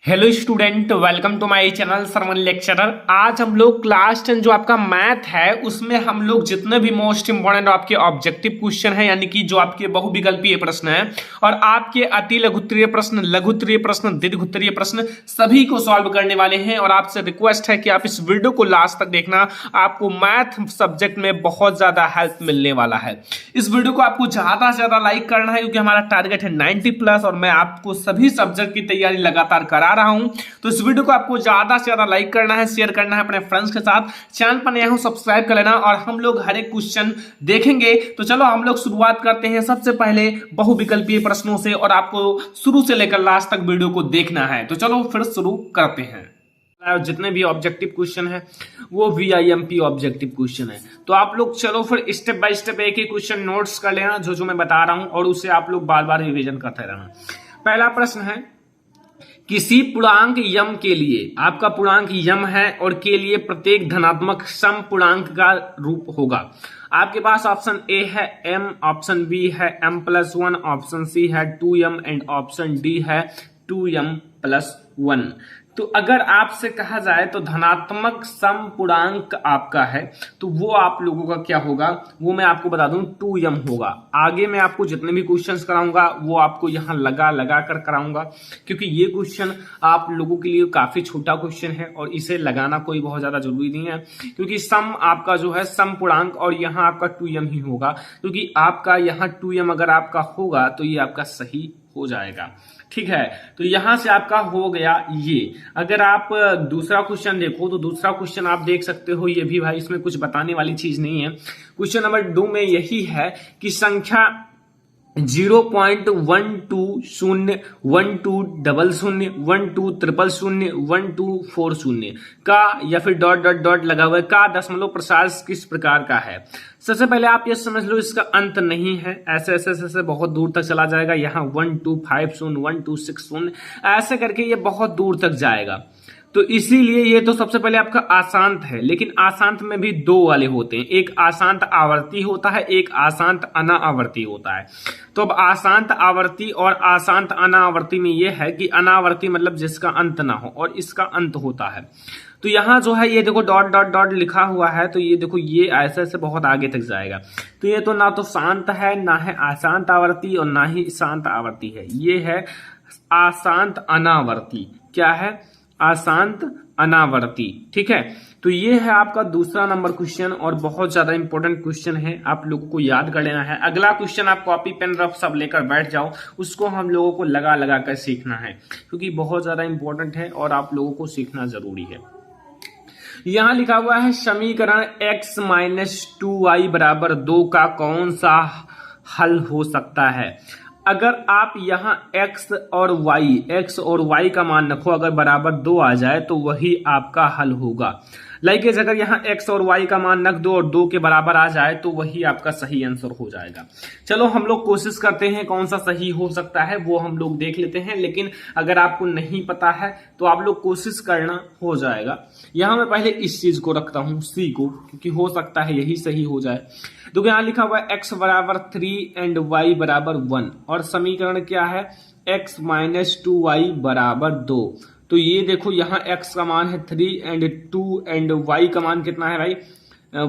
Hello student, welcome to my channel Sarvan lecturer. आज हम लोग क्लास 10 जो आपका मैथ है उसमें हम लोग जितने भी मोस्ट इंपोर्टेंट आपके ऑब्जेक्टिव क्वेश्चन है, यानी कि जो आपके बहुविकल्पीय प्रश्न है और आपके अति लघुत्तरीय प्रश्न, लघुत्तरीय प्रश्न, दीर्घोत्तरीय प्रश्न सभी को सॉल्व करने वाले हैं। और आपसे रिक्वेस्ट है कि आप इस वीडियो को लास्ट तक देखना, आपको मैथ सब्जेक्ट में बहुत ज्यादा हेल्प मिलने वाला है। इस वीडियो को आपको ज्यादा से ज्यादा लाइक करना है क्योंकि हमारा टारगेट है 90+ और मैं आपको सभी सब्जेक्ट की तैयारी लगातार करा रहा हूं। तो इस वीडियो को आपको ज्यादा से ज्यादा लाइक करना है, शेयर करना है अपने फ्रेंड्स के साथ। चैनल पर नया हो सब्सक्राइब कर लेना और हम लोग हर एक क्वेश्चन देखेंगे। तो चलो हम लोग शुरुआत करते हैं सबसे पहले बहुविकल्पीय प्रश्नों से, और आपको शुरू से लेकर लास्ट तक वीडियो को देखना है। तो चलो फिर शुरू करते हैं। जितने भी ऑब्जेक्टिव क्वेश्चन है वो VIMP ऑब्जेक्टिव क्वेश्चन है। तो आप लोग चलो फिर स्टेप बाय स्टेप एक ही क्वेश्चन नोट्स कर लेना जो मैं बता रहा हूं, और उसे आप लोग बार बार रिवीजन करते रहना। पहला प्रश्न है, किसी पूर्णांक यम के लिए, आपका पूर्णांक यम है और के लिए प्रत्येक धनात्मक सम पूर्णांक का रूप होगा। आपके पास ऑप्शन ए है m, ऑप्शन बी है m+1, ऑप्शन सी है 2m एंड ऑप्शन डी है 2m+1। तो अगर आपसे कहा जाए तो धनात्मक सम पूर्णांक आपका है तो वो आप लोगों का क्या होगा, वो मैं आपको बता दूं 2m होगा। आगे मैं आपको जितने भी क्वेश्चंस कराऊंगा वो आपको यहां लगा कर कराऊंगा, क्योंकि ये क्वेश्चन आप लोगों के लिए काफी छोटा क्वेश्चन है और इसे लगाना कोई बहुत ज्यादा जरूरी नहीं है, क्योंकि सम आपका जो है सम पूर्णांक और यहाँ आपका 2m ही होगा, क्योंकि आपका यहाँ 2m अगर आपका होगा तो ये आपका सही हो जाएगा। ठीक है, तो यहां से आपका हो गया ये। अगर आप दूसरा क्वेश्चन देखो तो दूसरा क्वेश्चन आप देख सकते हो, ये भी भाई इसमें कुछ बताने वाली चीज नहीं है। क्वेश्चन नंबर 2 में यही है कि संख्या 0.1200, 1200, 12300, 1240 का या फिर डॉट डॉट डॉट लगा हुआ है का दशमलव प्रसार किस प्रकार का है। सबसे पहले आप ये समझ लो इसका अंत नहीं है, ऐसे ऐसे ऐसे बहुत दूर तक चला जाएगा। यहाँ 1250, 1260 ऐसे करके ये बहुत दूर तक जाएगा। तो इसीलिए ये तो सबसे पहले आपका आशांत है, लेकिन आशांत में भी दो वाले होते हैं, एक आशांत आवर्ती होता है, एक आशांत अनावर्ती होता है। तो अब आशांत आवर्ती और आशांत अनावर्ती में ये है कि अनावर्ती मतलब जिसका अंत ना हो और इसका अंत होता है। तो यहाँ जो है ये देखो डॉट डॉट डॉट लिखा हुआ है, तो ये देखो ये ऐसे ऐसे बहुत आगे तक जाएगा। तो ये तो ना तो शांत है, ना है अशांत आवर्ती और ना ही शांत आवर्ती है, ये है अशांत अनावर्ती। क्या है? अशांत अनावर्ती। ठीक है, तो ये है आपका दूसरा नंबर क्वेश्चन और बहुत ज्यादा इंपॉर्टेंट क्वेश्चन है, आप लोगों को याद कर लेना है। अगला क्वेश्चन आप कॉपी पेन रफ सब लेकर बैठ जाओ, उसको हम लोगों को लगा कर सीखना है, क्योंकि बहुत ज्यादा इंपॉर्टेंट है और आप लोगों को सीखना जरूरी है। यहां लिखा हुआ है समीकरण x - 2y = 2 का कौन सा हल हो सकता है। अगर आप यहाँ x और y का मान रखो, अगर बराबर 2 आ जाए तो वही आपका हल होगा। लाइक अगर यहाँ x और y का मान रख दो और 2 के बराबर आ जाए तो वही आपका सही आंसर हो जाएगा। चलो हम लोग कोशिश करते हैं कौन सा सही हो सकता है वो हम लोग देख लेते हैं, लेकिन अगर आपको नहीं पता है तो आप लोग कोशिश करना, हो जाएगा। यहाँ मैं पहले इस चीज को रखता हूँ C को, क्योंकि हो सकता है यही सही हो जाए। तो यहाँ लिखा हुआ है x = 3 एंड y = 1 और समीकरण क्या है x - 2y = 2। तो ये देखो यहाँ x का मान है 3 एंड 2 एंड y का मान कितना है भाई,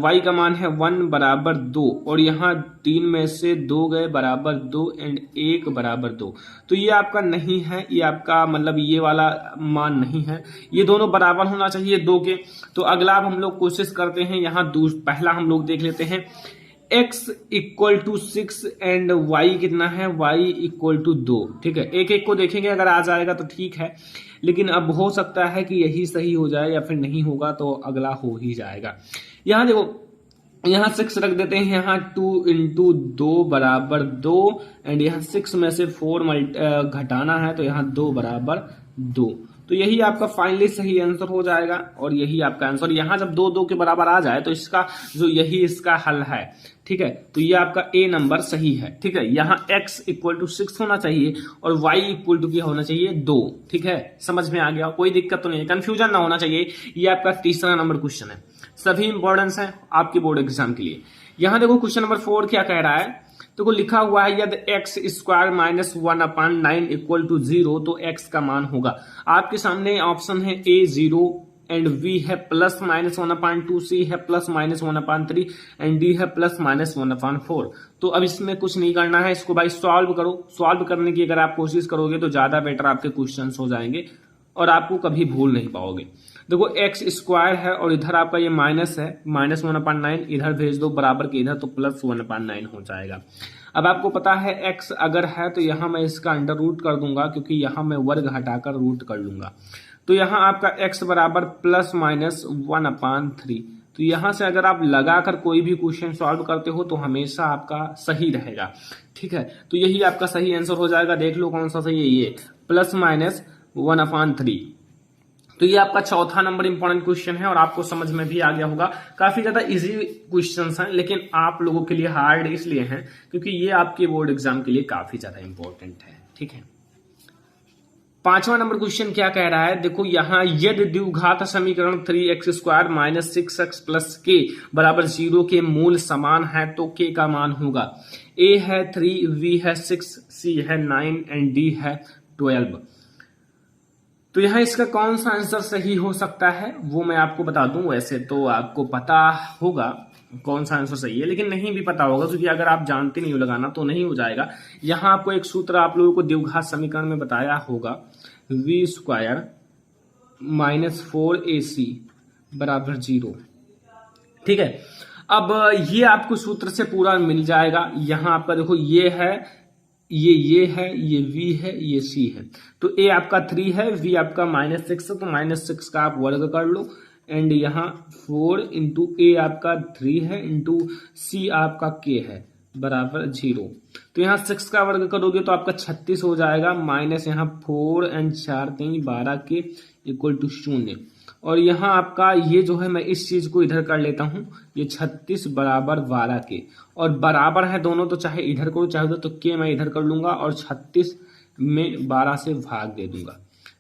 y का मान है 1 = 2 और यहाँ 3 में से 2 गए बराबर 2 एंड 1 = 2। तो ये आपका नहीं है, ये आपका मतलब ये वाला मान नहीं है, ये दोनों बराबर होना चाहिए 2 के। तो अगला हम लोग कोशिश करते हैं, यहाँ पहला हम लोग देख लेते हैं x = 6 एंड y कितना है, y = 2। ठीक है, एक एक को देखेंगे, अगर आ जाएगा तो ठीक है, लेकिन अब हो सकता है कि यही सही हो जाए या फिर नहीं होगा तो अगला हो ही जाएगा। यहाँ देखो, यहाँ 6 रख देते हैं, यहाँ 2 × 2 = 2 एंड यहाँ 6 में से 4 घटाना है तो यहाँ 2 = 2। तो यही आपका फाइनली सही आंसर हो जाएगा और यही आपका आंसर। यहाँ जब 2 2 के बराबर आ जाए तो इसका जो यही इसका हल है। ठीक है, तो ये आपका A नंबर सही है। ठीक है, यहाँ x = 6 होना चाहिए और y = क्या होना चाहिए 2। ठीक है, समझ में आ गया, कोई दिक्कत तो नहीं है, कंफ्यूजन ना होना चाहिए। ये आपका तीसरा नंबर क्वेश्चन है, सभी इंपॉर्टेंस है आपके बोर्ड एग्जाम के लिए। यहाँ देखो क्वेश्चन नंबर 4 क्या कह रहा है तो लिखा हुआ है यदि x square minus 1/9 equal to 0 तो एक्स का मान होगा। आपके सामने ऑप्शन है ए 0 एंड बी है प्लस माइनस 1/2, सी है प्लस माइनस 1/3 एंड डी है प्लस माइनस 1/4। तो अब इसमें कुछ नहीं करना है, इसको भाई सॉल्व करो। सॉल्व करने की अगर आप कोशिश करोगे तो ज्यादा बेटर आपके क्वेश्चंस हो जाएंगे और आपको कभी भूल नहीं पाओगे। देखो एक्स स्क्वायर है और इधर आपका ये माइनस है, माइनस 1/9, इधर भेज दो बराबर के इधर तो प्लस 1/9 हो जाएगा। अब आपको पता है एक्स अगर है तो यहां मैं इसका अंडर रूट कर दूंगा, क्योंकि यहां मैं वर्ग हटाकर रूट कर लूंगा। तो यहां आपका x बराबर प्लस माइनस 1/3। तो यहां से अगर आप लगाकर कोई भी क्वेश्चन सॉल्व करते हो तो हमेशा आपका सही रहेगा, ठीक है। तो यही आपका सही आंसर हो जाएगा। देख लो कौन सा सही है, ये प्लस माइनस 1/3। तो ये आपका चौथा नंबर इंपॉर्टेंट क्वेश्चन है और आपको समझ में भी आ गया होगा। काफी ज्यादा इजी क्वेश्चंस हैं, लेकिन आप लोगों के लिए हार्ड इसलिए हैं क्योंकि ये आपके बोर्ड एग्जाम के लिए काफी ज्यादा इंपॉर्टेंट है, ठीक है। पांचवा नंबर क्वेश्चन क्या कह रहा है, देखो यहां यदि द्विघात समीकरण 3x² minus 6x plus k बराबर 0 के मूल समान है तो k का मान होगा। a है 3, b है 6, c है 9 एंड d है 12। तो यहां इसका कौन सा आंसर सही हो सकता है वो मैं आपको बता दूं। वैसे तो आपको पता होगा कौन सा आंसर सही है, लेकिन नहीं भी पता होगा क्योंकि अगर आप जानते नहीं हो लगाना तो नहीं हो जाएगा। यहां आपको एक सूत्र आप लोगों को द्विघात समीकरण में बताया होगा, v² माइनस 4ac बराबर 0, ठीक है। अब ये आपको सूत्र से पूरा मिल जाएगा। यहां आपका देखो ये है, ये है, ये v है, ये c है। तो a आपका 3 है, v आपका -6 है, तो -6 का आप वर्ग कर लो एंड यहाँ 4 इंटू ए आपका 3 है इंटू सी आपका k है बराबर 0। तो यहाँ 6 का वर्ग करोगे तो आपका 36 हो जाएगा, माइनस यहाँ 4 एंड 4 3 12 के इक्वल टू 0। और यहाँ आपका ये जो है मैं इस चीज को इधर कर लेता हूं, ये 36 बराबर 12 के और बराबर है दोनों, तो चाहे इधर करो चाहे उधर, तो के मैं इधर कर लूंगा और 36 में 12 से भाग दे दूंगा।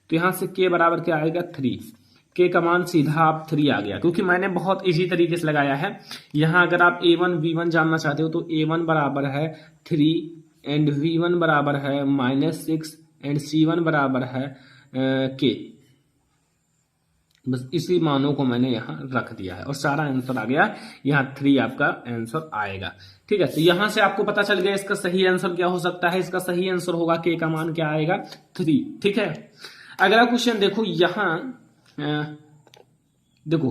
तो यहाँ से के बराबर क्या आएगा 3, के का मान सीधा आप 3 आ गया, क्योंकि मैंने बहुत इजी तरीके से लगाया है। यहाँ अगर आप a1 v1 जानना चाहते हो तो a1 बराबर है 3 एंड v1 बराबर है -6 एंड c1 बराबर है k। बस इसी मानों को मैंने यहाँ रख दिया है और सारा आंसर आ गया, यहाँ 3 आपका आंसर आएगा, ठीक है। तो यहां से आपको पता चल गया इसका सही आंसर क्या हो सकता है। इसका सही आंसर होगा के का मान क्या आएगा 3, ठीक है। अगला क्वेश्चन देखो, यहां देखो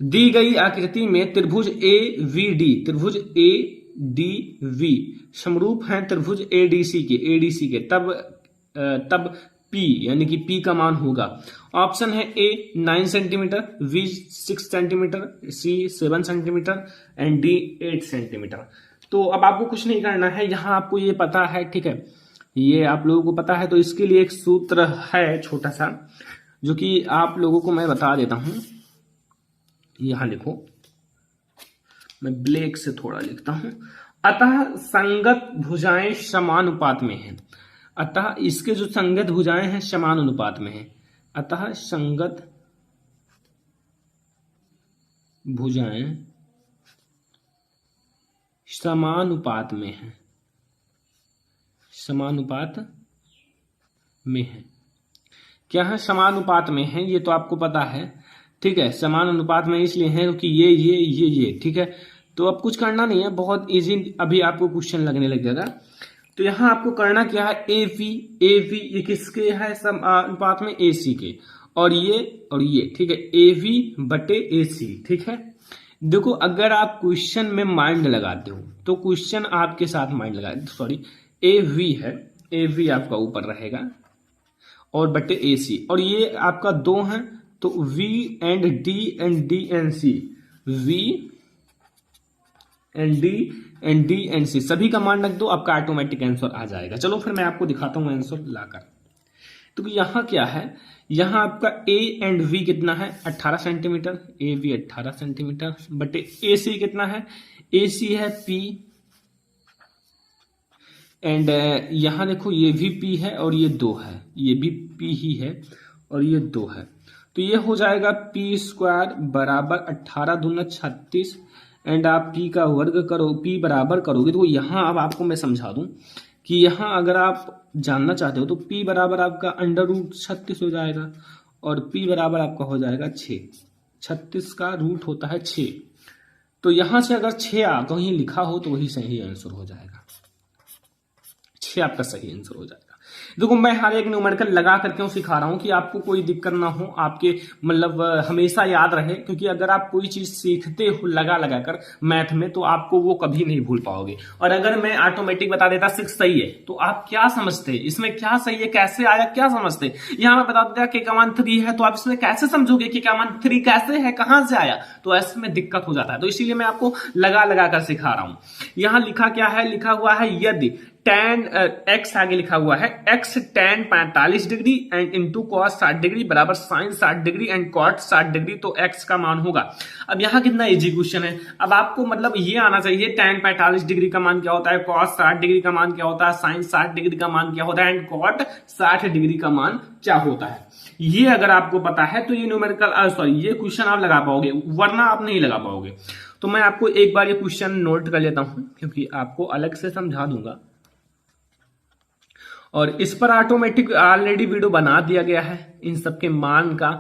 दी गई आकृति में त्रिभुज त्रिभुज ADV समरूप हैं त्रिभुज ADC के तब P यानी कि P का मान होगा। ऑप्शन है A 9 centimetre, B 6 centimetre, C 7 centimetre and D 8 centimetre. तो अब आपको कुछ नहीं करना है, यहां आपको ये पता है, ठीक है, ये आप लोगों को पता है। तो इसके लिए एक सूत्र है छोटा सा जो कि आप लोगों को मैं बता देता हूं। यहां लिखो, मैं ब्लैक से थोड़ा लिखता हूं। अतः संगत भुजाएं समानुपात में हैं। अतः इसके जो संगत भुजाएं हैं समानुपात में हैं। अतः संगत भुजाएं समानुपात में हैं, समानुपात में है। क्या है समानुपात में है, ये तो आपको पता है, ठीक है। समान अनुपात में इसलिए है क्योंकि ये, ठीक है। तो अब कुछ करना नहीं है, बहुत इजी अभी आपको क्वेश्चन लगने लग जाएगा। तो यहां आपको करना क्या है, AV ये किसके है समानुपात में, AC के, और ये, ठीक है, AV बटे AC, ठीक है। देखो अगर आप क्वेश्चन में माइंड लगाते हो तो क्वेश्चन आपके साथ माइंड लगाए, सॉरी AV है, AV आपका ऊपर रहेगा और बटे AC, और ये आपका 2 है तो V and D and D and C, V and D and D and C सभी का मान रख दो, आपका ऑटोमेटिक आंसर आ जाएगा। चलो फिर मैं आपको दिखाता हूं आंसर लाकर। तो यहां क्या है, यहां आपका A एंड V कितना है 18 सेंटीमीटर, AV 18 सेंटीमीटर बटे AC कितना है, AC है P एंड यहां देखो ये भी P है और ये 2 है, ये भी P ही है और ये 2 है। तो ये हो जाएगा P² बराबर 18 दूना 36 एंड आप p का वर्ग करो, p बराबर करोगे तो यहाँ अब आपको मैं समझा दूं कि यहाँ अगर आप जानना चाहते हो तो p बराबर आपका √36 हो जाएगा और p बराबर आपका हो जाएगा 6। 36 का रूट होता है 6, तो यहां से अगर 6 कहीं लिखा हो तो वही सही आंसर हो जाएगा। 6 आपका सही आंसर हो जाएगा। देखो मैं हर एक न्यूमेरिकल लगा करके क्यों सिखा रहा हूं कि आपको कोई दिक्कत ना हो, आपके मतलब हमेशा याद रहे, क्योंकि अगर आप कोई चीज सीखते हो लगा लगा कर मैथ में तो आपको वो कभी नहीं भूल पाओगे। और अगर मैं ऑटोमेटिक बता देता 6 सही है तो आप क्या समझते, इसमें क्या सही है, कैसे आया, क्या समझते। यहां मैं बता देता k का मान 3 है तो आप इसमें कैसे समझोगे कि क्या मान 3 कैसे है, कहां से आया, तो ऐसे में दिक्कत हो जाता है। तो इसीलिए मैं आपको लगा लगा कर सिखा रहा हूं। यहां लिखा क्या है, लिखा हुआ है यदि tan x आगे लिखा हुआ है x tan 45 degree and into cos 60 degree बराबर sin 60 degree and cot 60 degree, तो x का मान होगा। अब यहाँ कितना इजी क्वेश्चन है, अब आपको मतलब ये आना चाहिए tan 45 डिग्री का मान क्या होता है, cos 60 डिग्री का मान क्या होता है, sin 60 डिग्री का मान क्या होता है एंड cot 60 डिग्री का मान क्या होता है। ये अगर आपको पता है तो ये न्यूमेरिकल ये क्वेश्चन आप लगा पाओगे, वरना आप नहीं लगा पाओगे। तो मैं आपको एक बार ये क्वेश्चन नोट कर लेता हूं क्योंकि आपको अलग से समझा दूंगा, और इस पर ऑटोमेटिक ऑलरेडी वीडियो बना दिया गया है इन सब के मान का।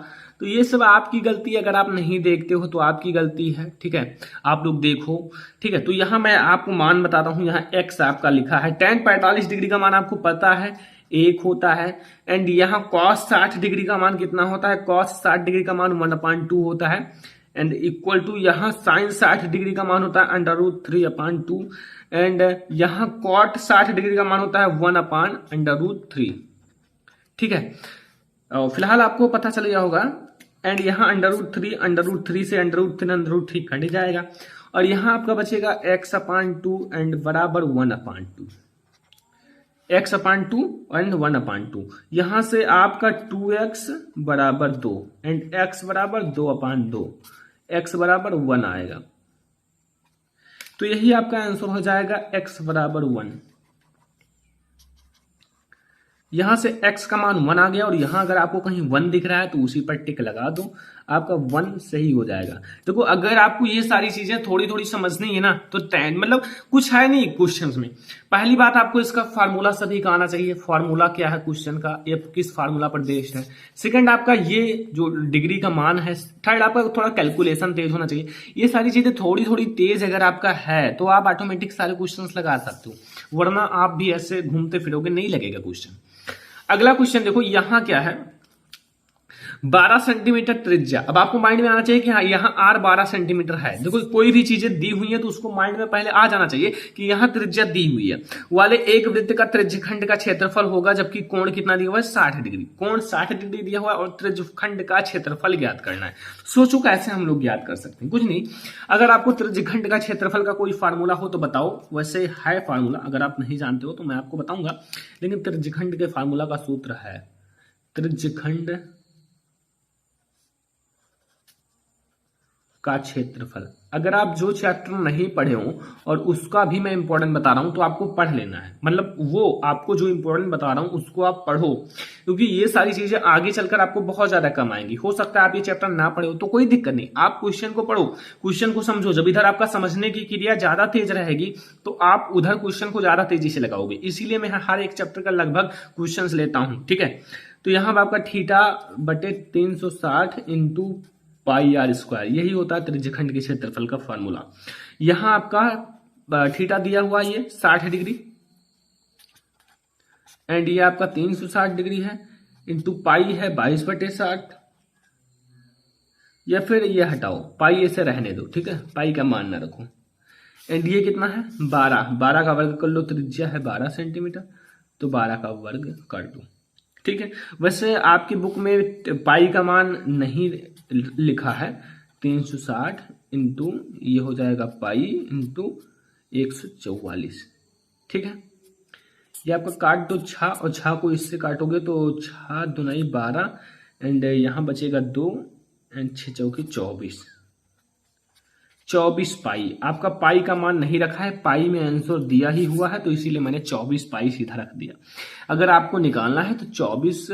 तो ये सब आपकी गलती, अगर आप नहीं देखते हो तो आपकी गलती है, ठीक है, आप लोग देखो, ठीक है। तो यहाँ मैं आपको मान बताता हूँ, यहाँ x आपका लिखा है, tan 45 डिग्री का मान आपको पता है 1 होता है, एंड यहाँ cos 60 डिग्री का मान कितना होता है, cos 60 डिग्री का मान 1/2 होता है, एंड इक्वल टू यहाँ sin 60 डिग्री का मान होता है √3/2, एंड यहाँ cot 60 डिग्री का मान होता है 1/√3, ठीक है। फिलहाल आपको पता चल गया होगा, एंड यहाँ √3 से √3 कट जाएगा, और यहाँ आपका बचेगा x/2 एंड बराबर 1/2, x/2 एंड 1/2। यहां से आपका 2x बराबर 2 एंड x बराबर 2/2, x बराबर 1 आएगा। तो यही आपका आंसर हो जाएगा x बराबर 1। यहां से x का मान 1 आ गया, और यहां अगर आपको कहीं 1 दिख रहा है तो उसी पर टिक लगा दो, आपका 1 सही हो जाएगा। देखो अगर आपको ये सारी चीजें थोड़ी थोड़ी समझनी है ना तो मतलब कुछ है नहीं क्वेश्चन में। पहली बात, आपको इसका फार्मूला सभी का आना चाहिए, फार्मूला क्या है क्वेश्चन का, ये किस फार्मूला पर बेस्ड है। सेकंड, आपका ये जो डिग्री का मान है। थर्ड, आपका थोड़ा कैलकुलेशन तेज होना चाहिए। ये सारी चीजें थोड़ी थोड़ी तेज अगर आपका है तो आप ऑटोमेटिक सारे क्वेश्चन लगा सकते हो, वरना आप भी ऐसे घूमते फिरोगे नहीं लगेगा क्वेश्चन। अगला क्वेश्चन देखो, यहां क्या है, 12 सेंटीमीटर त्रिज्या। अब आपको माइंड में आना चाहिए कि हाँ यहाँ r 12 सेंटीमीटर है। देखो कोई भी चीजें दी हुई है तो उसको माइंड में पहले आ जाना चाहिए कि यहाँ त्रिज्या दी हुई है वाले एक वृत्त का त्रिज्यखंड का क्षेत्रफल होगा, जबकि कोण कितना दिया हुआ है 60 डिग्री। कोण 60 डिग्री दिया हुआ है और त्रिज्यखंड का क्षेत्रफल ज्ञात करना है। सोचो कैसे हम लोग ज्ञात कर सकते हैं, कुछ नहीं, अगर आपको त्रिज्यखंड का क्षेत्रफल का कोई फार्मूला हो तो बताओ। वैसे है फार्मूला, अगर आप नहीं जानते हो तो मैं आपको बताऊंगा, लेकिन त्रिज्यखंड के फार्मूला का सूत्र है त्रिज्यखंड का क्षेत्रफल। अगर आप जो चैप्टर नहीं पढ़े हो और उसका भी मैं इंपॉर्टेंट बता रहा हूं तो आपको पढ़ लेना है, मतलब वो आपको जो इंपॉर्टेंट बता रहा हूं उसको आप पढ़ो, क्योंकि ये सारी चीजें आगे चलकर आपको बहुत ज्यादा काम आएंगी। हो सकता है आप ये चैप्टर ना पढ़े हो तो कोई दिक्कत नहीं, आप क्वेश्चन को पढ़ो, क्वेश्चन को समझो। जब इधर आपका समझने की क्रिया ज्यादा तेज रहेगी तो आप उधर क्वेश्चन को ज्यादा तेजी से लगाओगे। इसीलिए मैं हर एक चैप्टर का लगभग क्वेश्चन लेता हूं, ठीक है। तो यहाँ आपका θ/360 इंटू πr², यही होता है त्रिज्यखंड के क्षेत्रफल का फार्मूला। यहां आपका थीटा दिया हुआ ये 60 डिग्री, एंड ये आपका 360 डिग्री है, इंटू पाई है 22/60, या फिर ये हटाओ, पाई ऐसे रहने दो, ठीक है, पाई का मान ना रखो। एंड ये कितना है 12 का वर्ग कर लो, त्रिज्या है 12 सेंटीमीटर, तो 12 का वर्ग कर दो, ठीक है। वैसे आपकी बुक में पाई का मान नहीं लिखा है, 360 इंटू ये हो जाएगा पाई इंटू 144, ठीक है। ये आपका काट दो छा, और छा को इससे काटोगे तो 6 दूनी 12, एंड यहाँ बचेगा 2, एंड 6 चौकी 24, 24 पाई। आपका पाई का मान नहीं रखा है, पाई में आंसर दिया ही हुआ है, तो इसीलिए मैंने 24 पाई सीधा रख दिया। अगर आपको निकालना है तो 24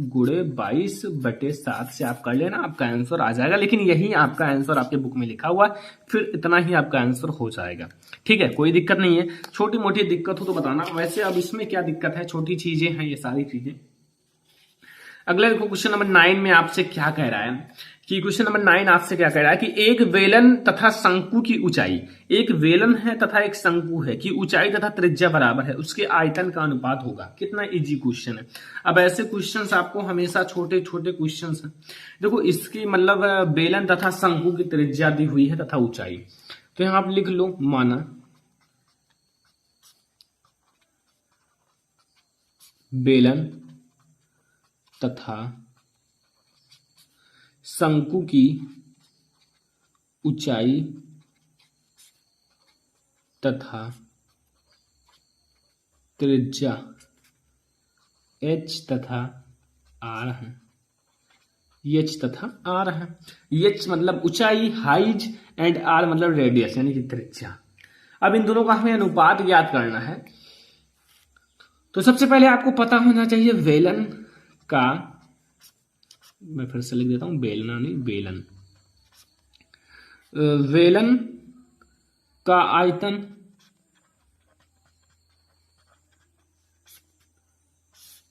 गुणे 22 बटे 7 से आप कर लेना, आपका आंसर आ जाएगा। लेकिन यही आपका आंसर आपके बुक में लिखा हुआ है, फिर इतना ही आपका आंसर हो जाएगा। ठीक है, कोई दिक्कत नहीं है। छोटी मोटी दिक्कत हो तो बताना। वैसे अब इसमें क्या दिक्कत है, छोटी चीजें हैं ये सारी चीजें। अगला देखो क्वेश्चन नंबर 9 में आपसे क्या कह रहा है कि क्वेश्चन नंबर 9 आपसे क्या कह रहा है कि एक वेलन तथा शंकु की ऊंचाई, एक वेलन है तथा एक शंकु है कि ऊंचाई तथा त्रिज्या बराबर है, उसके आयतन का अनुपात होगा। कितना इजी क्वेश्चन है। अब ऐसे क्वेश्चंस आपको हमेशा छोटे छोटे क्वेश्चंस हैं। देखो इसकी मतलब वेलन तथा शंकु की त्रिज्या दी हुई है तथा ऊंचाई, तो यहां आप लिख लो माना बेलन तथा शंकु की ऊंचाई तथा त्रिज्या h तथा r है। h तथा r है। h मतलब ऊंचाई हाइट एंड r मतलब रेडियस यानी कि त्रिज्या। अब इन दोनों का हमें अनुपात ज्ञात करना है। तो सबसे पहले आपको पता होना चाहिए वेलन का, मैं फिर से लिख देता हूं बेलना नहीं बेलन, वेलन का आयतन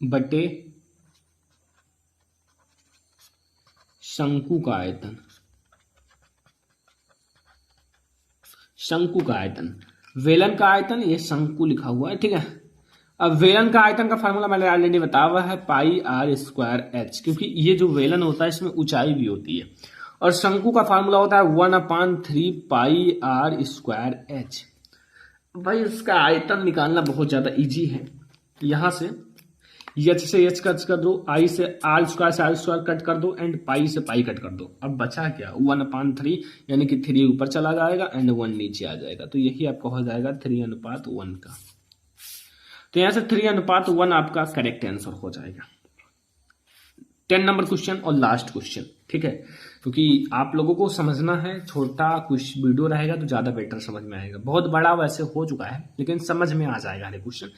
बटे शंकु का आयतन, शंकु का आयतन, वेलन का आयतन, ये शंकु लिखा हुआ है। ठीक है, अब वेलन का आयतन का फार्मूला मैंने ऑलरेडी बताया हुआ है, पाई आर स्क्वायर एच, क्योंकि ये जो वेलन होता है इसमें ऊंचाई भी होती है। और शंकु का फार्मूला होता है 1/3 पाई आर स्क्वायर एच। भाई इसका आयतन निकालना बहुत ज्यादा इजी है। यहां से एच से एच कट कर दो, आई से आर स्क्वायर कट कर दो, एंड पाई से पाई कट कर दो। अब बचा क्या, 1/3 यानी कि 3 ऊपर चला जाएगा एंड 1 नीचे आ जाएगा, तो यही आपका हो जाएगा 3:1 का। तो यहां से 3:1 आपका करेक्ट आंसर हो जाएगा। 10 नंबर क्वेश्चन और लास्ट क्वेश्चन। ठीक है, क्योंकि आप लोगों को समझना है, छोटा कुछ वीडियो रहेगा तो ज्यादा बेटर समझ में आएगा। बहुत बड़ा वैसे हो चुका है लेकिन समझ में आ जाएगा हर क्वेश्चन।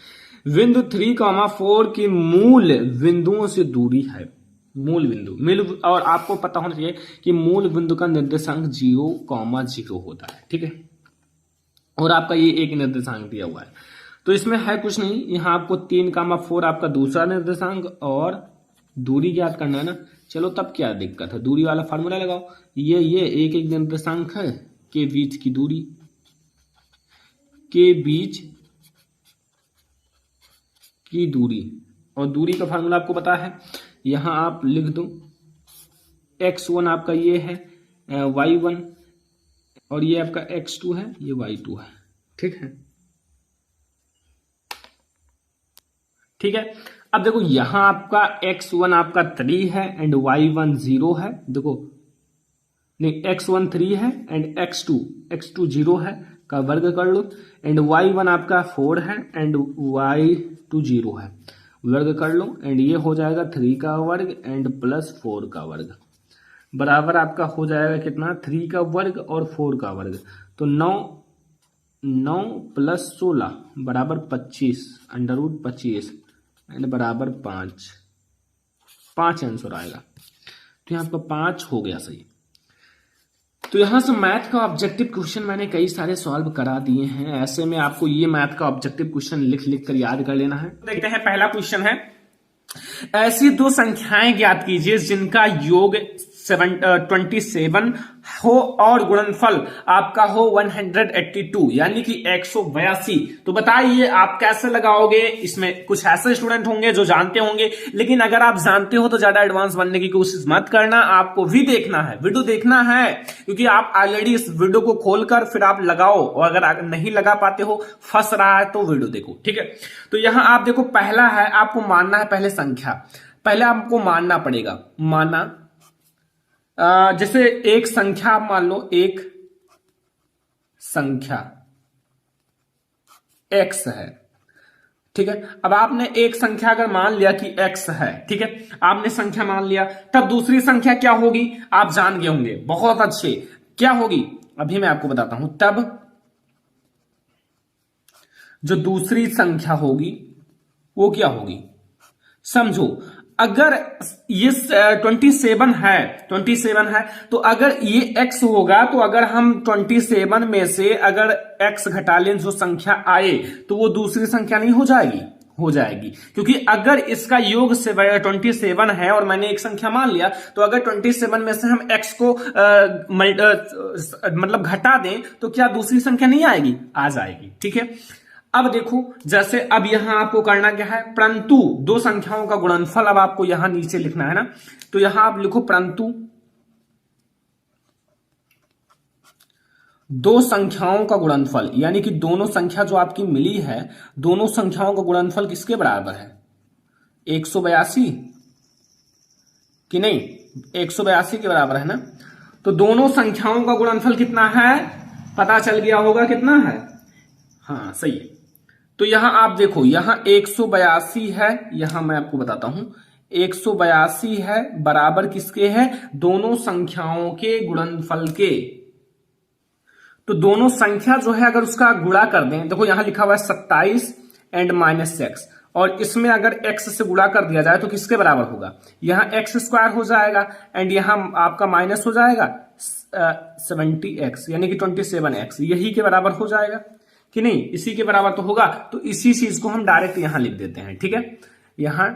बिंदु 3,4 की मूल बिंदुओं से दूरी है, मूल बिंदु और आपको पता होना चाहिए कि मूल बिंदु का निर्देशांक 0,0 होता है। ठीक है, और आपका ये एक निर्देशांक दिया हुआ है, तो इसमें है कुछ नहीं। यहाँ आपको 3,4 आपका दूसरा निर्देशांक और दूरी ज्ञात करना है ना। चलो तब क्या दिक्कत है, दूरी वाला फार्मूला लगाओ। ये एक एक निर्देशांक है के बीच की दूरी, के बीच की दूरी, और दूरी का फार्मूला आपको पता है। यहां आप लिख दो x1 आपका ये है, y1, और ये आपका x2 है, ये y2 है। ठीक है, ठीक है। अब देखो यहां आपका x1 आपका 3 है एंड y1 0 है। देखो नहीं, x1 3 है एंड x2 0 है का वर्ग कर लो, एंड y1 आपका 4 है एंड y2 0 है, वर्ग कर लो, एंड ये हो जाएगा 3 का वर्ग एंड प्लस 4 का वर्ग, बराबर आपका हो जाएगा कितना, 3 का वर्ग और 4 का वर्ग। तो 9 प्लस 16 बराबर 25, √25 एंड बराबर 5 आंसर आएगा। तो यहाँ आपका 5 हो गया सही। तो यहां से मैथ का ऑब्जेक्टिव क्वेश्चन मैंने कई सारे सॉल्व करा दिए हैं। ऐसे में आपको ये मैथ का ऑब्जेक्टिव क्वेश्चन लिख कर याद कर लेना है। देखते हैं, पहला क्वेश्चन है, ऐसी दो संख्याएं ज्ञात कीजिए जिनका योग 27 हो और गुणनफल आपका हो 182 यानी कि 182। तो बताइए आप कैसे लगाओगे। इसमें कुछ ऐसे स्टूडेंट होंगे जो जानते होंगे, लेकिन अगर आप जानते हो तो ज्यादा एडवांस बनने की कोशिश मत करना, आपको भी देखना है, वीडियो देखना है, क्योंकि आप ऑलरेडी इस वीडियो को खोलकर फिर आप लगाओ, और अगर नहीं लगा पाते हो, फंस रहा है, तो वीडियो देखो। ठीक है, तो यहां आप देखो, पहला है आपको मानना है पहले संख्या, पहले आपको मानना पड़ेगा, माना जैसे एक संख्या आप मान लो, एक संख्या x है। ठीक है, अब आपने एक संख्या अगर मान लिया कि x है, ठीक है, आपने संख्या मान लिया, तब दूसरी संख्या क्या होगी आप जान गए होंगे बहुत अच्छे, क्या होगी अभी मैं आपको बताता हूं, तब जो दूसरी संख्या होगी वो क्या होगी। समझो, अगर ये 27 है तो अगर ये x होगा तो अगर हम 27 में से अगर x घटा लें जो संख्या आए तो वो दूसरी संख्या नहीं हो जाएगी, हो जाएगी, क्योंकि अगर इसका योग 27 है और मैंने एक संख्या मान लिया तो अगर 27 में से हम x को मतलब घटा दें तो क्या दूसरी संख्या नहीं आएगी, आ जाएगी। ठीक है, अब देखो, जैसे अब यहां आपको करना क्या है, परंतु दो संख्याओं का गुणनफल अब आपको यहां नीचे लिखना है ना, तो यहां आप लिखो परंतु दो संख्याओं का गुणनफल, यानी कि दोनों संख्या जो आपकी मिली है, दोनों संख्याओं का गुणनफल किसके बराबर है, 182 कि नहीं, 182 के बराबर है ना। तो दोनों संख्याओं का गुणनफल कितना है, पता चल गया होगा कितना है, हाँ सही है। तो यहां आप देखो, यहां 182 है, यहां मैं आपको बताता हूं 182 है बराबर किसके है, दोनों संख्याओं के गुणनफल के। तो दोनों संख्या जो है अगर उसका गुणा कर दें, देखो यहां लिखा हुआ है 27 एंड -x, और इसमें अगर x से गुणा कर दिया जाए तो किसके बराबर होगा, यहां x² हो जाएगा एंड यहां आपका माइनस हो जाएगा 70x यानी कि 27x, यही के बराबर हो जाएगा कि नहीं, इसी के बराबर तो होगा। तो इसी चीज को हम डायरेक्ट यहां लिख देते हैं। ठीक है, यहां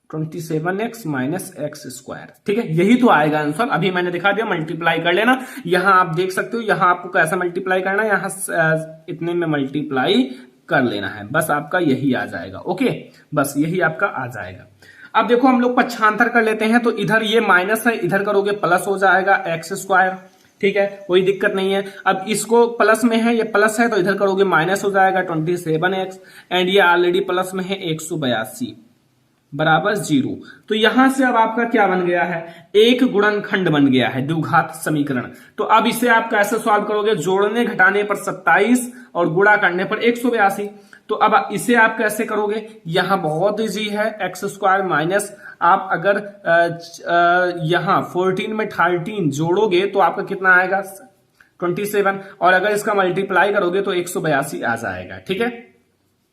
27x - x², ठीक है, यही तो आएगा आंसर। अभी मैंने दिखा दिया, मल्टीप्लाई कर लेना। यहां आप देख सकते हो, यहां आपको कैसा मल्टीप्लाई करना है, यहां इतने में मल्टीप्लाई कर लेना है, बस आपका यही आ जाएगा। ओके, बस यही आपका आ जाएगा। अब देखो हम लोग पक्षांतर कर लेते हैं, तो इधर ये माइनस है, इधर करोगे प्लस हो जाएगा x²। ठीक है, कोई दिक्कत नहीं है। अब इसको प्लस में है, ये प्लस है तो इधर करोगे माइनस हो जाएगा 27x, एंड ये ऑलरेडी प्लस में है 182 बराबर 0। तो यहां से अब आपका क्या बन गया है, एक गुणनखंड बन गया है, द्विघात समीकरण। तो अब इसे आप कैसे सॉल्व करोगे, जोड़ने घटाने पर 27 और गुणा करने पर 182। तो अब इसे आप कैसे करोगे, यहां बहुत इजी है, x² माइनस आप अगर यहां 14 में 13 जोड़ोगे तो आपका कितना आएगा 27, और अगर इसका मल्टीप्लाई करोगे तो 182 आ जाएगा। ठीक है,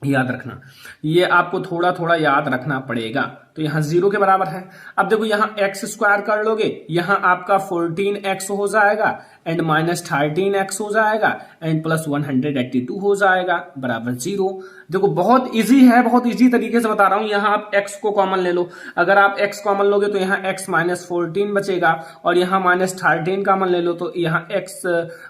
याद रखना, ये आपको थोड़ा थोड़ा याद रखना पड़ेगा। तो यहां 0 के बराबर है। अब देखो यहां x² कर लोगे, यहां आपका 14x हो जाएगा एंड -13x हो जाएगा एंड प्लस 182 हो जाएगा बराबर 0। देखो बहुत इजी है, बहुत इजी तरीके से बता रहा हूं। यहां आप x को कॉमन ले लो, अगर आप x कॉमन लोगे तो यहां x -14 बचेगा, और यहां -13 कॉमन ले लो तो यहां x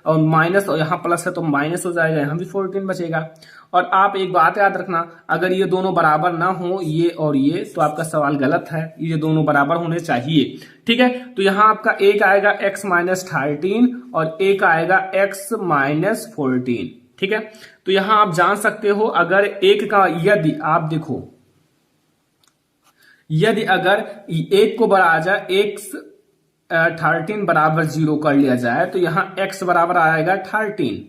और माइनस, और यहां प्लस है तो माइनस हो जाएगा, यहां भी 14 बचेगा। और आप एक बात याद रखना, अगर ये दोनों बराबर ना हो, ये और ये, तो आपका सवाल गलत है, ये दोनों बराबर होने चाहिए। ठीक है, तो यहां आपका एक आएगा x -13 और एक आएगा x -14। ठीक है, तो यहां आप जान सकते हो, अगर एक का यदि आप देखो, यदि अगर एक को बढ़ा जाए, x 13 बराबर 0 कर लिया जाए तो यहां x बराबर आएगा 13।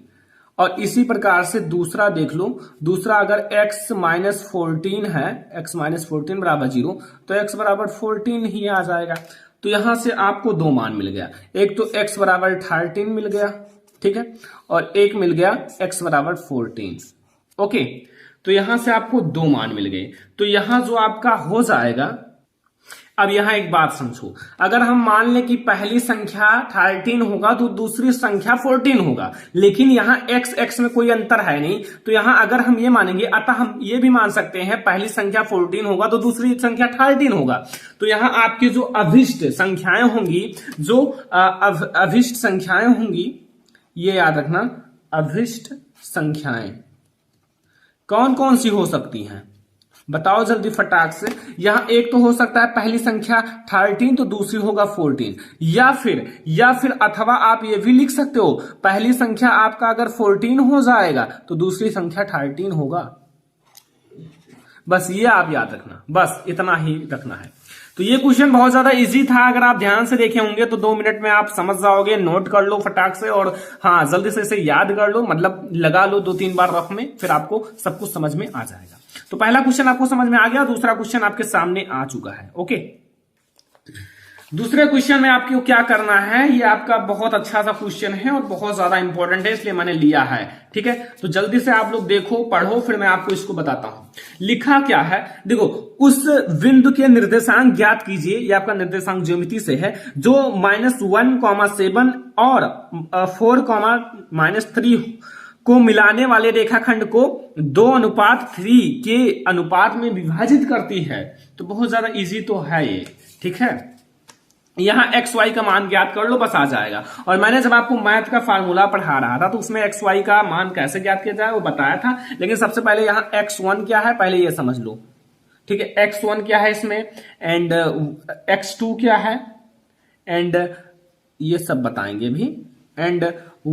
और इसी प्रकार से दूसरा देख लो, दूसरा अगर x -14 है, x -14 बराबर 0, तो x बराबर 14 ही आ जाएगा। तो यहां से आपको दो मान मिल गया, एक तो x बराबर 13 मिल गया, ठीक है, और एक मिल गया x बराबर 14। ओके, तो यहां से आपको दो मान मिल गए। तो यहां जो आपका हो जाएगा, अब यहां एक बात समझो, अगर हम मान लें कि पहली संख्या 13 होगा तो दूसरी संख्या 14 होगा, लेकिन यहां x में कोई अंतर है नहीं, तो यहां अगर हम ये मानेंगे, अतः हम ये भी मान सकते हैं पहली संख्या 14 होगा तो दूसरी संख्या 13 होगा। तो यहां आपकी जो अभिष्ट संख्याएं होंगी, जो अभिष्ट संख्याएं होंगी, ये याद रखना, अभिष्ट संख्याएं कौन कौन सी हो सकती हैं, बताओ जल्दी फटाक से। यहां एक तो हो सकता है पहली संख्या 13 तो दूसरी होगा 14, या फिर अथवा आप ये भी लिख सकते हो, पहली संख्या आपका अगर 14 हो जाएगा तो दूसरी संख्या 13 होगा। बस ये आप याद रखना, बस इतना ही रखना है। तो ये क्वेश्चन बहुत ज्यादा इजी था, अगर आप ध्यान से देखे होंगे तो 2 मिनट में आप समझ जाओगे। नोट कर लो फटाक से, और हाँ जल्दी से इसे याद कर लो, मतलब लगा लो 2-3 बार रफ में, फिर आपको सब कुछ समझ में आ जाएगा। तो पहला क्वेश्चन आपको समझ में आ गया, दूसरा क्वेश्चन आपके सामने आ चुका है। ओके, दूसरे क्वेश्चन में आपको क्या करना है, ये आपका बहुत अच्छा सा क्वेश्चन है और बहुत ज्यादा इंपॉर्टेंट है, इसलिए मैंने लिया है। ठीक है, तो जल्दी से आप लोग देखो, पढ़ो, फिर मैं आपको इसको बताता हूं। लिखा क्या है, देखो, उस बिंदु के निर्देशांक ज्ञात कीजिए, ये आपका निर्देशांक ज्योमिति से है, जो -1,7 और 4,-3 को मिलाने वाले रेखाखंड को 2:3 के अनुपात में विभाजित करती है। तो बहुत ज्यादा इजी तो है ये। ठीक है, यहां एक्स वाई का मान ज्ञात कर लो, बस आ जाएगा। और मैंने जब आपको मैथ का फार्मूला पढ़ा रहा था तो उसमें एक्स वाई का मान कैसे ज्ञात किया जाए वो बताया था, लेकिन सबसे पहले यहां x1 क्या है पहले ये समझ लो। ठीक है, x1 क्या है इसमें, एंड x2 क्या है, एंड ये सब बताएंगे भी, एंड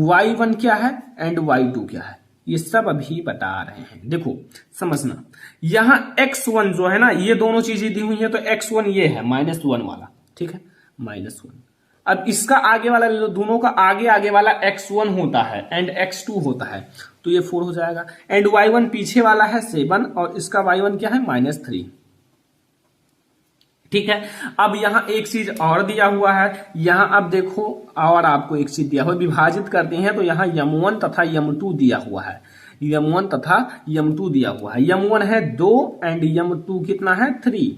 y1 क्या है, एंड y2 क्या है, ये सब अभी बता रहे हैं। देखो समझना, यहां x1 जो है ना, ये दोनों चीजें दी हुई है, तो x1 ये है -1 वाला। ठीक है, -1। अब इसका आगे वाला, दोनों का आगे वाला x1 होता है एंड x2 होता है, तो ये 4 हो जाएगा। एंड y1 पीछे वाला है 7 और इसका y1 क्या है -3। ठीक है, अब यहां एक चीज और दिया हुआ है, यहां अब देखो, और आपको एक चीज दिया हुआ, विभाजित करते हैं तो यहां m1 तथा m2 दिया हुआ है, m1 तथा m2 दिया हुआ है। m1 है 2 एंड m2 कितना है 3।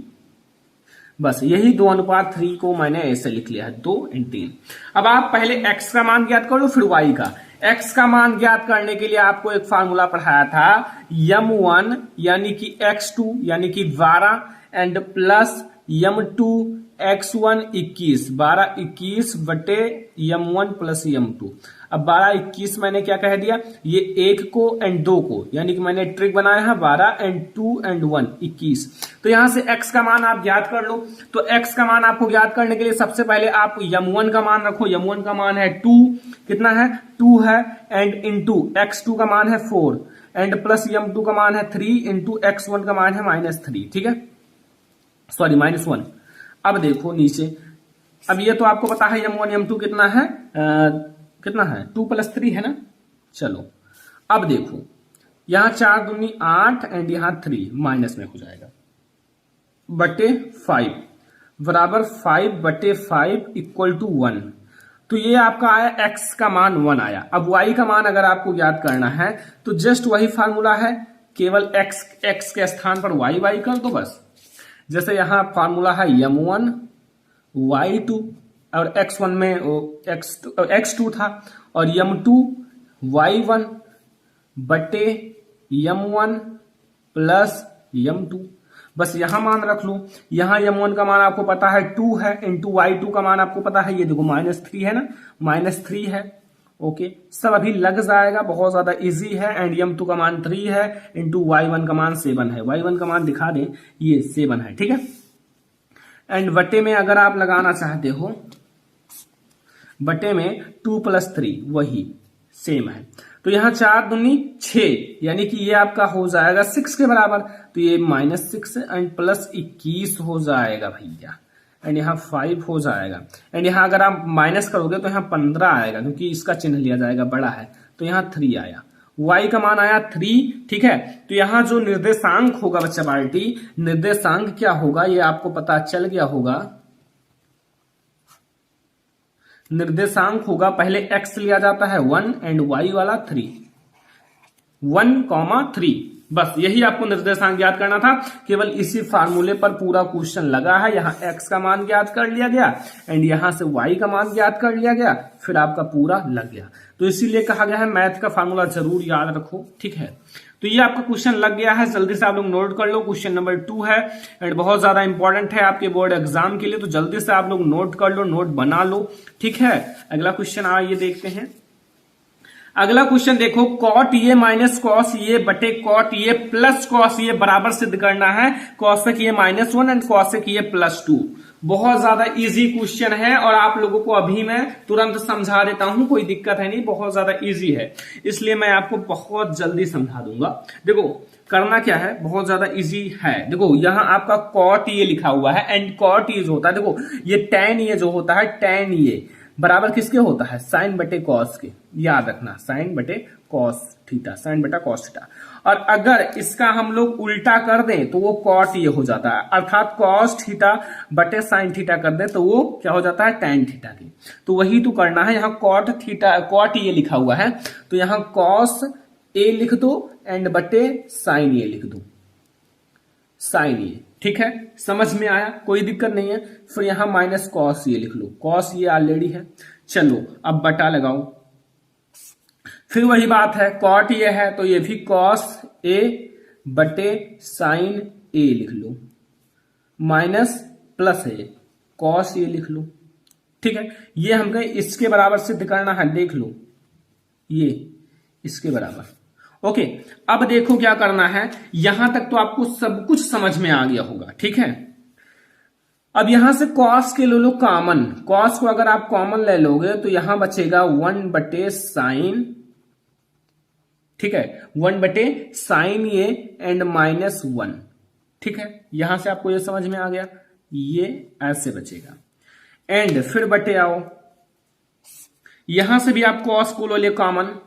बस यही 2:3 को मैंने ऐसे लिख लिया है, 2 और 3। अब आप पहले x का मान ज्ञात कर लो, फिर y का। x का मान ज्ञात करने के लिए आपको एक फार्मूला पढ़ाया था, m1 यानी कि x2 यानी कि 12 एंड प्लस m2 x1 21, 12 21 बटे m1 प्लस m2। अब 12 21 मैंने क्या कह दिया, ये 1 को एंड 2 को, यानी कि मैंने ट्रिक बनाया है 12 एंड 2 एंड 1 21। तो यहां से x का मान आप ज्ञात कर लो। तो x का मान आपको ज्ञात करने के लिए सबसे पहले आप m1 का मान रखो, m1 का मान है 2, कितना है 2 है, एंड इंटू x2 का मान है 4 एंड प्लस m2 का मान है 3 इंटू x1 का मान है -3। ठीक है, सॉरी -1। अब देखो नीचे, अब ये तो आपको पता है m1 m2 कितना है, कितना है 2 + 3 है ना। चलो अब देखो, यहां 4 दूनी 8 एंड यहां 3 माइनस में हो जाएगा, बटे 5 बराबर 5 बटे 5 इक्वल टू 1। तो ये आपका आया x का मान 1 आया। अब y का मान अगर आपको ज्ञात करना है तो जस्ट वही फार्मूला है, केवल x के स्थान पर y कर दो बस। जैसे यहां फार्मूला है m1 y2 और x1 में x2 था, और m2 y1 बटे m1 प्लस m2। बस यहां मान रख लो। यहां m1 का मान आपको पता है 2 है, इंटू y2 का मान आपको पता है, ये देखो -3 है ना, -3 है। ओके, सब अभी लग जाएगा, बहुत ज्यादा इजी है। एंड m2 का मान 3 है, इंटू y1 का मान 7 है। y1 का मान दिखा दें, ये 7 है। ठीक है, एंड बटे में अगर आप लगाना चाहते हो, बटे में 2 + 3 वही सेम है। तो यहां 4 दूनी 6, यानी कि ये आपका हो जाएगा 6 के बराबर। तो ये -6 एंड प्लस 21 हो जाएगा भैया, एंड यहाँ 5 हो जाएगा। एंड यहाँ अगर आप माइनस करोगे तो यहाँ 15 आएगा, क्योंकि इसका चिन्ह लिया जाएगा बड़ा है। तो यहाँ 3 आया, y का मान आया 3। ठीक है, तो यहाँ जो निर्देशांक होगा बच्चा बाल्टी, निर्देशांक क्या होगा ये आपको पता चल गया होगा। निर्देशांक होगा, पहले x लिया जाता है 1 एंड y वाला 3, 1,3। बस यही आपको निर्देशांक ज्ञात करना था। केवल इसी फार्मूले पर पूरा क्वेश्चन लगा है। यहाँ x का मान ज्ञात कर लिया गया एंड यहां से y का मान ज्ञात कर लिया गया, फिर आपका पूरा लग गया। तो इसीलिए कहा गया है मैथ का फार्मूला जरूर याद रखो। ठीक है, तो ये आपका क्वेश्चन लग गया है, जल्दी से आप लोग नोट कर लो। क्वेश्चन नंबर 2 है एंड बहुत ज्यादा इंपॉर्टेंट है आपके बोर्ड एग्जाम के लिए, तो जल्दी से आप लोग नोट कर लो, नोट बना लो। ठीक है, अगला क्वेश्चन आइए देखते हैं। अगला क्वेश्चन देखो, कॉट ये माइनस कॉस ये बटे कॉट ये प्लस कॉस ये बराबर सिद्ध करना है कॉसेक ये -1 एंड कॉसेक ये +2। बहुत ज्यादा इजी क्वेश्चन है और आप लोगों को अभी मैं तुरंत समझा देता हूं, कोई दिक्कत है नहीं, बहुत ज्यादा इजी है, इसलिए मैं आपको बहुत जल्दी समझा दूंगा। देखो करना क्या है, बहुत ज्यादा इजी है। देखो यहां आपका कॉट ये लिखा हुआ है एंड कॉट ये जो होता है, देखो ये tan ये जो होता है, tan ये बराबर किसके होता है, साइन बटे कॉस के, याद रखना साइन बटे कॉस थीटा, साइन बटा कॉस थीटा। और अगर इसका हम लोग उल्टा कर दें तो वो कॉट ये हो जाता है, अर्थात कॉस थीटा बटे साइन थीटा कर दें तो वो क्या हो जाता है, टैन थीटा की। तो वही तो करना है, यहाँ कॉट थीटा, कॉट ये लिखा हुआ है तो यहाँ कॉस ए लिख दो एंड बटे साइन ए लिख दो, साइन ए, ठीक है, समझ में आया, कोई दिक्कत नहीं है। फिर यहां माइनस कॉस ये लिख लो, कॉस ये ऑलरेडी है, चलो अब बटा लगाओ। फिर वही बात है, कॉट ये है तो ये भी कॉस ए बटे साइन ए लिख लो, माइनस प्लस है कॉस ये लिख लो, ठीक है। ये हमको इसके बराबर सिद्ध करना है, देख लो ये इसके बराबर। ओके, अब देखो क्या करना है, यहां तक तो आपको सब कुछ समझ में आ गया होगा, ठीक है। अब यहां से कॉस के ले लो कॉमन, कॉस को अगर आप कॉमन ले लोगे तो यहां बचेगा 1 बटे साइन, ठीक है, 1 बटे साइन ये एंड माइनस 1, ठीक है। यहां से आपको ये समझ में आ गया, ये ऐसे बचेगा एंड फिर बटे आओ, यहां से भी आप कॉस को लो ले कॉमन,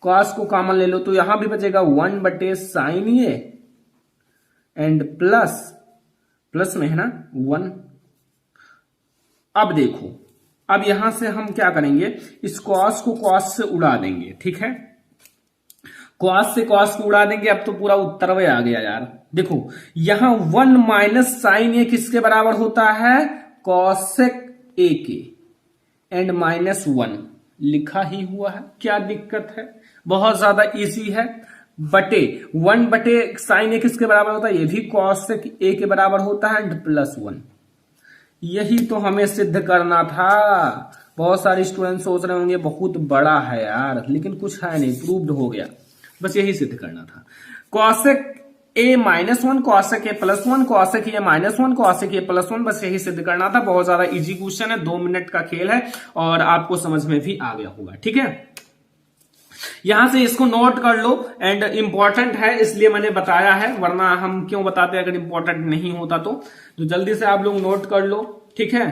कॉस को कॉमन ले लो तो यहां भी बचेगा 1 बटे साइन ये एंड प्लस, प्लस में है ना 1। अब देखो, अब यहां से हम क्या करेंगे, इस कॉस को कॉस से उड़ा देंगे, ठीक है, कॉस से कॉस को उड़ा देंगे। अब तो पूरा उत्तर में आ गया यार, देखो यहां 1 माइनस साइन ए किसके बराबर होता है, कॉसेक ए के एंड माइनस 1 लिखा ही हुआ है, क्या दिक्कत है, बहुत ज्यादा इजी है। बटे 1 बटे साइन ए किसके बराबर होता है, ये भी कॉसेक ए के बराबर होता है एंड प्लस 1, यही तो हमें सिद्ध करना था। बहुत सारे स्टूडेंट सोच रहे होंगे बहुत बड़ा है यार, लेकिन कुछ है नहीं, प्रूव्ड हो गया, बस यही सिद्ध करना था। कॉसेक ए माइनस 1 कॉसेक ए प्लस 1 कॉसेक ए माइनस 1 कॉसेक ए प्लस 1, बस यही सिद्ध करना था। बहुत ज्यादा इजी क्वेश्चन है, 2 मिनट का खेल है और आपको समझ में भी आ गया होगा, ठीक है। यहां से इसको नोट कर लो एंड इंपॉर्टेंट है इसलिए मैंने बताया है, वरना हम क्यों बताते अगर इंपॉर्टेंट नहीं होता तो जल्दी से आप लोग नोट कर लो, ठीक है,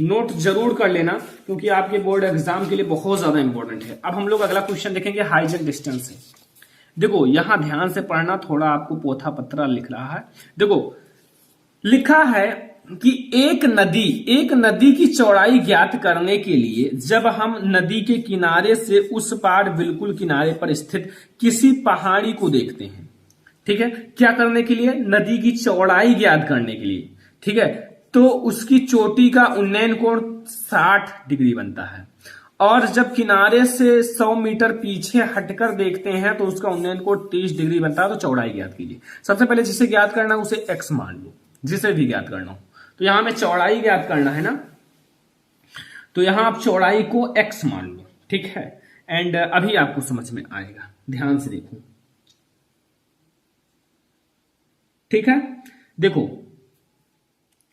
नोट जरूर कर लेना क्योंकि आपके बोर्ड एग्जाम के लिए बहुत ज्यादा इंपॉर्टेंट है। अब हम लोग अगला क्वेश्चन देखेंगे हाइजन डिस्टेंस से। देखो यहां ध्यान से पढ़ना, थोड़ा आपको पोथा पत्रा लिख रहा है। देखो लिखा है कि एक नदी की चौड़ाई ज्ञात करने के लिए जब हम नदी के किनारे से उस पार बिल्कुल किनारे पर स्थित किसी पहाड़ी को देखते हैं, ठीक है, क्या करने के लिए, नदी की चौड़ाई ज्ञात करने के लिए, ठीक है, तो उसकी चोटी का उन्नयन कोण 60 डिग्री बनता है और जब किनारे से 100 मीटर पीछे हटकर देखते हैं तो उसका उन्नयन कोण 30 डिग्री बनता है। तो चौड़ाई ज्ञात कीजिए। सबसे पहले जिसे ज्ञात करना है उसे x मान लो, जिसे भी ज्ञात करना हो। तो यहां हमें चौड़ाई ज्ञात करना है ना, तो यहां आप चौड़ाई को x मान लो, ठीक है, एंड अभी आपको समझ में आएगा, ध्यान से देखो, ठीक है। देखो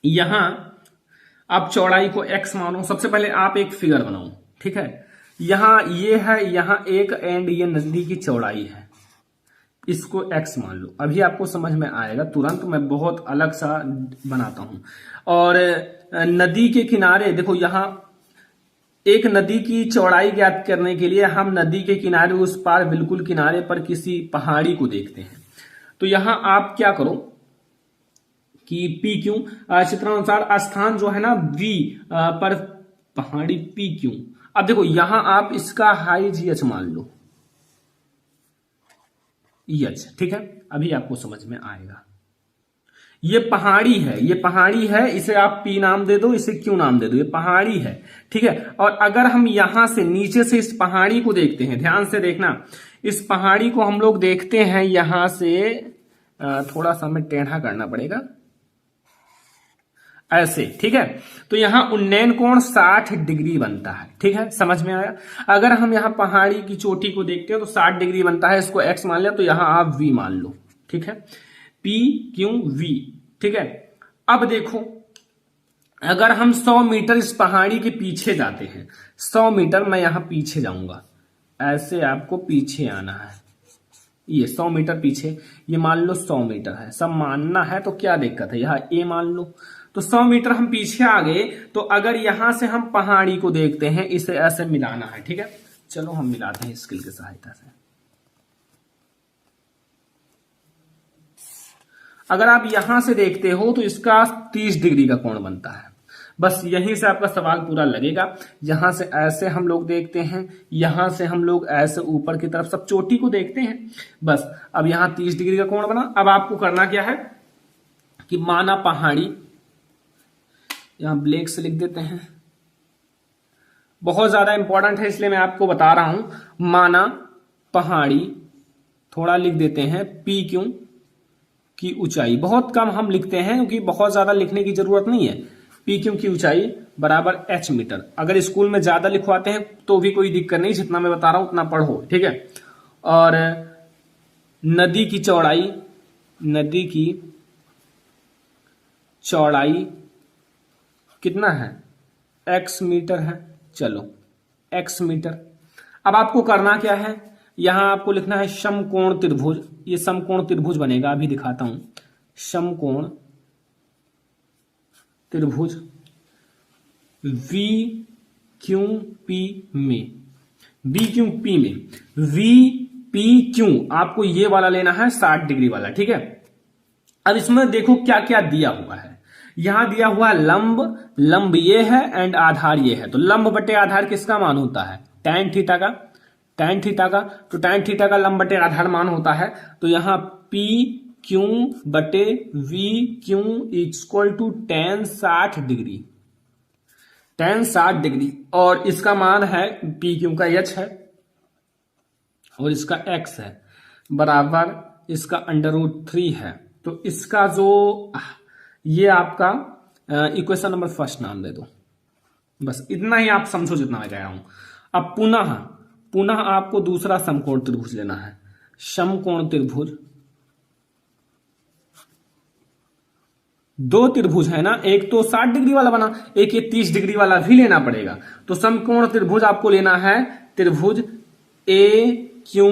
यहां आप चौड़ाई को x मानो, सबसे पहले आप एक फिगर बनाओ, ठीक है, यहां ये है, यहां एक एंड ये नदी की चौड़ाई है, इसको x मान लो। अभी आपको समझ में आएगा तुरंत, मैं बहुत अलग सा बनाता हूं। और नदी के किनारे देखो, यहां एक नदी की चौड़ाई ज्ञात करने के लिए हम नदी के किनारे उस पार बिल्कुल किनारे पर किसी पहाड़ी को देखते हैं। तो यहां आप क्या करो कि पी क्यू चित्रानुसार स्थान जो है ना V पर पहाड़ी पी क्यू। अब देखो यहां आप इसका हाई GH मान लो, एच, ठीक है, अभी आपको समझ में आएगा। ये पहाड़ी है, ये पहाड़ी है, इसे आप पी नाम दे दो, इसे क्यू नाम दे दो, ये पहाड़ी है, ठीक है। और अगर हम यहां से नीचे से इस पहाड़ी को देखते हैं, ध्यान से देखना, इस पहाड़ी को हम लोग देखते हैं यहां से, थोड़ा सा हमें टेढ़ा करना पड़ेगा ऐसे, ठीक है। तो यहां उन्नयन कोण 60 डिग्री बनता है, ठीक है, समझ में आया। अगर हम यहां पहाड़ी की चोटी को देखते हैं तो 60 डिग्री बनता है, इसको x मान लिया, तो यहां आप v मान लो, ठीक है, p क्यों v, ठीक है। अब देखो अगर हम 100 मीटर इस पहाड़ी के पीछे जाते हैं, 100 मीटर मैं यहां पीछे जाऊंगा, ऐसे आपको पीछे आना है, ये 100 मीटर पीछे, ये मान लो 100 मीटर है, सब मानना है तो क्या दिक्कत है, यहाँ ए मान लो। तो 100 मीटर हम पीछे आ गए, तो अगर यहां से हम पहाड़ी को देखते हैं, इसे ऐसे मिलाना है, ठीक है, चलो हम मिलाते हैं स्केल की सहायता से। अगर आप यहां से देखते हो तो इसका 30 डिग्री का कोण बनता है। बस यहीं से आपका सवाल पूरा लगेगा। यहां से ऐसे हम लोग देखते हैं, यहां से हम लोग ऐसे ऊपर की तरफ सब चोटी को देखते हैं। बस अब यहां 30 डिग्री का कोण बना। अब आपको करना क्या है कि माना पहाड़ी, यहां ब्लैक से लिख देते हैं, बहुत ज्यादा इंपॉर्टेंट है इसलिए मैं आपको बता रहा हूं। माना पहाड़ी, थोड़ा लिख देते हैं पी क्यू की ऊंचाई, बहुत कम हम लिखते हैं क्योंकि बहुत ज्यादा लिखने की जरूरत नहीं है। पी क्यू की ऊंचाई बराबर एच मीटर। अगर स्कूल में ज्यादा लिखवाते हैं तो भी कोई दिक्कत नहीं, जितना मैं बता रहा हूं उतना पढ़ो, ठीक है। और नदी की चौड़ाई, नदी की चौड़ाई कितना है, एक्स मीटर है, चलो एक्स मीटर। अब आपको करना क्या है, यहां आपको लिखना है समकोण त्रिभुज। ये समकोण त्रिभुज बनेगा, अभी दिखाता हूं। समकोण त्रिभुज वी क्यू पी में, बी क्यू पी में, वी पी क्यू आपको ये वाला लेना है 60 डिग्री वाला, ठीक है। अब इसमें देखो क्या क्या दिया हुआ है। यहां दिया हुआ लंब, लंब ये है एंड आधार ये है। तो लंब बटे आधार किसका मान होता है, tan थीटा का, tan थीटा का। तो tan थीटा का लंब बटे आधार मान होता है। तो यहां P क्यू बटे V q equal to tan 60 degree, tan 60 degree. और इसका मान है P क्यू का H है और इसका X है, बराबर इसका √3 है। तो इसका जो ये आपका इक्वेशन नंबर फर्स्ट नाम दे दो। बस इतना ही आप समझो जितना मैं कह रहा हूं। अब पुनः पुनः आपको दूसरा समकोण त्रिभुज लेना है। समकोण त्रिभुज, दो त्रिभुज है ना, एक तो 60 डिग्री वाला बना, एक ये 30 डिग्री वाला भी लेना पड़ेगा। तो समकोण त्रिभुज आपको लेना है त्रिभुज ए क्यू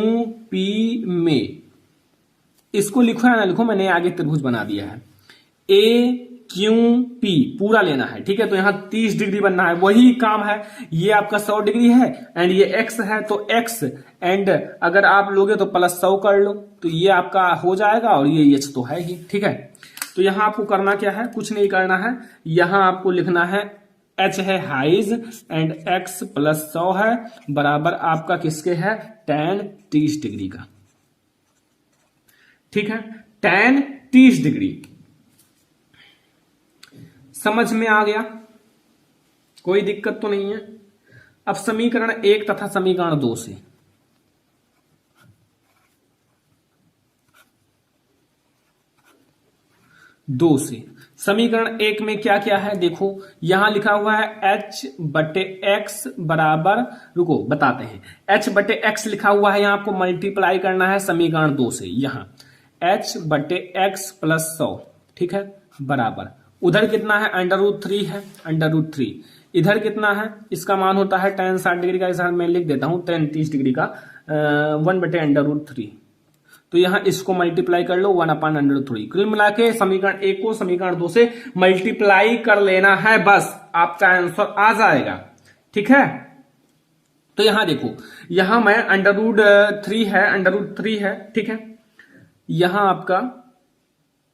पी में। इसको लिखो या ना लिखो, मैंने आगे त्रिभुज बना दिया है। ए क्यू पी पूरा लेना है, ठीक है। तो यहां 30 डिग्री बनना है, वही काम है। ये आपका 100 डिग्री है एंड ये एक्स है, तो एक्स एंड अगर आप लोगे तो +100 कर लो, तो ये आपका हो जाएगा। और ये एच तो है ही, ठीक है। तो यहां आपको करना क्या है, कुछ नहीं करना है। यहां आपको लिखना है एच है हाइज एंड एक्स +100 है, बराबर आपका किसके है, tan 30 डिग्री का, ठीक है। tan 30 डिग्री समझ में आ गया, कोई दिक्कत तो नहीं है। अब समीकरण 1 तथा समीकरण 2 से, समीकरण 1 में क्या क्या है देखो। यहां लिखा हुआ है h बटे एक्स बराबर, रुको बताते हैं, h बटे एक्स लिखा हुआ है, यहां आपको मल्टीप्लाई करना है समीकरण 2 से। यहां h बटे एक्स +100, ठीक है, बराबर उधर कितना है, √3 है, √3 इधर कितना है, इसका मान होता है tan 60 डिग्री का, इधर मैं लिख देता हूं tan 30 डिग्री का 1 बटे √3। तो यहां इसको मल्टीप्लाई कर लो 1/√3। कुल मिला के समीकरण 1 को समीकरण 2 से मल्टीप्लाई कर लेना है, बस आपका आंसर आ जाएगा, ठीक है। तो यहां देखो, यहां मैं √3 है, ठीक है। यहां आपका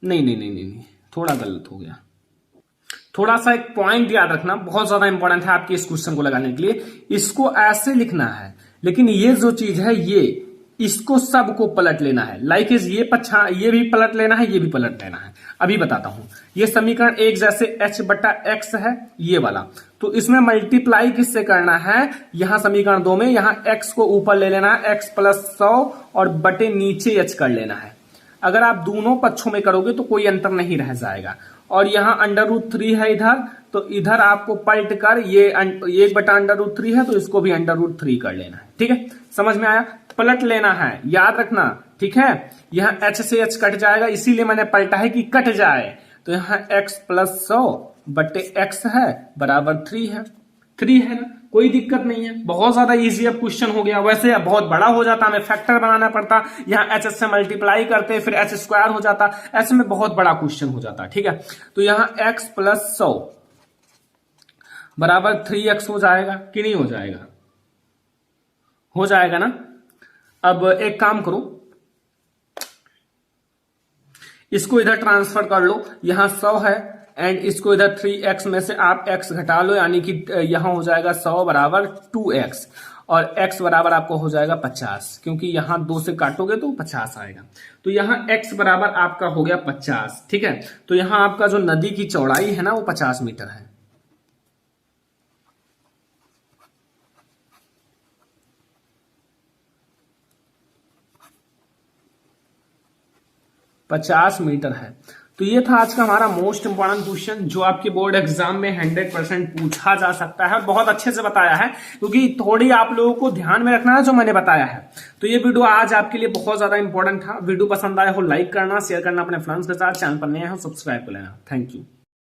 नहीं, थोड़ा गलत हो गया। थोड़ा सा एक पॉइंट याद रखना, बहुत ज्यादा इंपॉर्टेंट है आपके इस क्वेश्चन को लगाने के लिए। इसको ऐसे लिखना है, लेकिन ये जो चीज है ये, इसको सबको पलट लेना है। लाइक इज ये भी पलट लेना है, ये भी पलट लेना है। अभी बताता हूं। ये समीकरण 1 जैसे h बटा एक्स है ये वाला, तो इसमें मल्टीप्लाई किससे करना है, यहां समीकरण 2 में यहां x को ऊपर ले लेना है, x +100 और बटे नीचे h कर लेना है। अगर आप दोनों पक्षों में करोगे तो कोई अंतर नहीं रह जाएगा। और यहां √3 है इधर, तो इधर आपको पलट कर ये 1 बटा √3 है, तो इसको भी √3 कर लेना है, ठीक है। समझ में आया, पलट लेना है, याद रखना, ठीक है। यहां h से h कट जाएगा, इसीलिए मैंने पलटा है कि कट जाए। तो यहां x +100 बटे x है बराबर 3 है, 3 है ना। कोई दिक्कत नहीं है, बहुत ज्यादा इजी अब क्वेश्चन हो गया। वैसे बहुत बड़ा हो जाता, हमें फैक्टर बनाना पड़ता, यहाँ एच से मल्टीप्लाई करते फिर एच स्क्वायर हो जाता, ऐसे में बहुत बड़ा क्वेश्चन हो जाता। ठीक है, तो यहाँ x + 100 बराबर 3x हो जाएगा कि नहीं हो जाएगा? हो जाएगा ना। अब एक काम करो, इसको इधर ट्रांसफर कर लो, यहां 100 है एंड इसको इधर 3x में से आप x घटा लो, यानी कि यहां हो जाएगा 100 बराबर 2x और x बराबर आपको हो जाएगा 50, क्योंकि यहां 2 से काटोगे तो 50 आएगा। तो यहां x बराबर आपका हो गया 50। ठीक है, तो यहां आपका जो नदी की चौड़ाई है ना वो 50 मीटर है। पचास मीटर है। तो ये था आज का हमारा मोस्ट इंपॉर्टेंट क्वेश्चन, जो आपके बोर्ड एग्जाम में 100% पूछा जा सकता है और बहुत अच्छे से बताया है, क्योंकि थोड़ी आप लोगों को ध्यान में रखना है जो मैंने बताया है। तो ये वीडियो आज आपके लिए बहुत ज्यादा इंपॉर्टेंट था। वीडियो पसंद आया हो लाइक करना, शेयर करना अपने फ्रेंड्स के साथ, चैनल पर नए हो सब्सक्राइब कर लेना। Thank you.